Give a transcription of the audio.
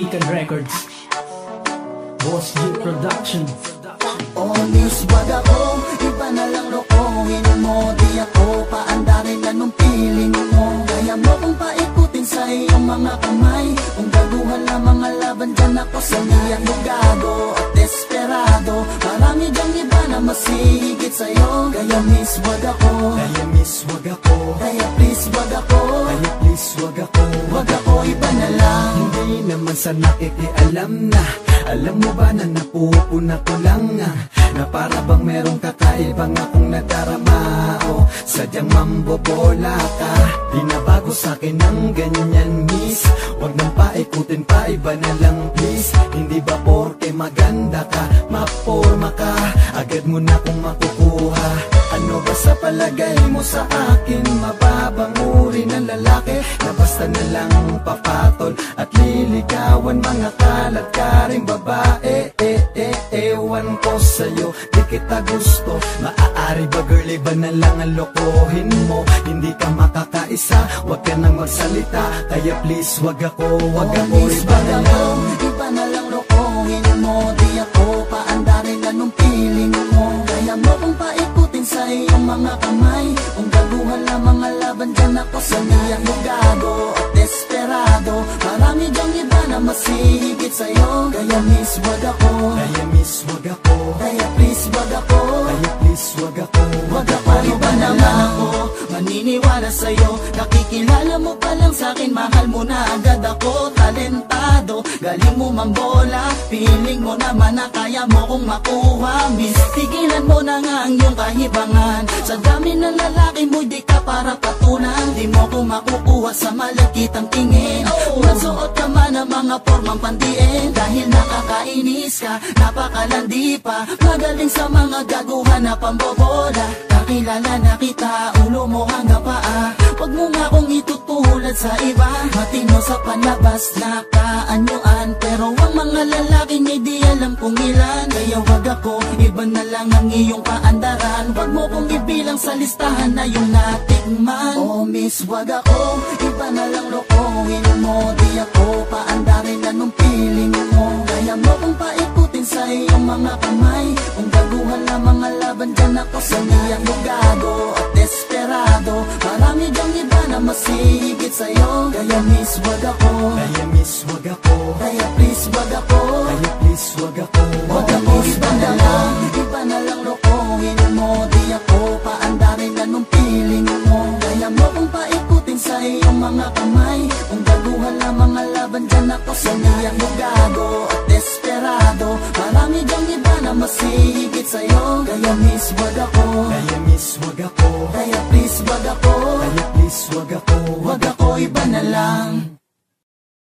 Beacon Records, Boss G Production. Oh miss, wag ako, iba na lang lokohin mo. Di ako paandarin na nung piling mo. Kaya mo kong paikutin sa iyong mga kamay. Kung gaguhan na mga laban dyan ako sa niyan mo gago at desperado. Marami dyang iba na masihigit sa'yo. Kaya miss, wag ako. Kaya miss, wag ako. Kaya please, wag ako. Kaya please, wag ako. Wag ako, iba na lang. Hindi naman sa nakikialam na. Alam mo ba na napupuna ko lang na para bang merong kakaibang akong nadarama. O sadyang mambobola ka. Di na bago sa'kin ang ganyan miss. Wag nang paikutin pa, iba na lang please. Hindi ba porke maganda ka, maporma ka, agad mo na kung makukuha. Ano ba sa palagay mo sa akin? Mababang uri ng lalaki na basta na lang papatol at liligawan mga kaladkaring babae. Ewan ko sa'yo, di kita gusto. Maaari ba girl, iba na lang ang lokohin mo. Hindi ka makakaisa, wag ka nang magsalita. Kaya please, wag ako, wag ako, iba na lang. Iba na lang lokohin mo. Di ako paandarin na nung piling mo. Kaya mo kong paikutin sa iyong mga kamay. Kung gaguhan na mga laban dyan ako sa niyan mo gago at desperado. Marami dyang iba na masihigit sa'yo. Kaya miss, wag ako. Kaya miss, wag ako. Kaya please, wag ako. Kaya please, wag ako. Wag ako, iba naman ako. Maniniwala sa'yo. Nakikilala mo pa lang sa'kin. Mahal mo na agad ako. Talentado, galing mo mambola. Feeling mo naman na kaya mo kong makuha. Miss, tigilan mo na nga ang iyong kahibangan. Sa dami ng lalaki mo, di ka para patulan. Di mo ko makukuha sa malagkitang tingin. Nagsuot ka man ng mga formang pandiin. Dahil nakakainis ka, napakalandi pa. Magaling sa mga gaguhan na pambobola. Kakilala na kita, ulo mo hanggang paa. Wag mo nga kong itutulad sa iba. Matino sa panlabas na kaanyuan. Pero ang mga lalaking hindi alam kung ilan. Kaya wag ako, iba na lang ang iyong paandaran. Wag mo kong ibilang sa listahan na yung natikman. Oh miss, wag ako, iba na lang lokohin mo. Di ako paandarin na nung piling mo. Kaya mo kong paikutin sa iyong mga kamay. Kung gaguhan na mga laban dyan ako sa niyan mo gago at desperado. Marami dyang iba na masihigit sa'yo. Kaya miss, wag ako. Kaya miss, wag ako. Kaya please, wag ako. Kaya please, wag ako. Wag ako, iba na lang. Iba na lang lokohin mo. Di ako paandarin na nung piling mo. Kaya mo kong paikutin sa iyong mga kamay. Kung gaguhan na mga laban dyan ako sa niyan mo gago at desperado. Marami dyang iba na masihigit sa'yo. Kaya miss, wag ako. Kaya miss, wag ako. Kaya please, wag ako. Kaya please, wag ako. Wag ako, iba na lang.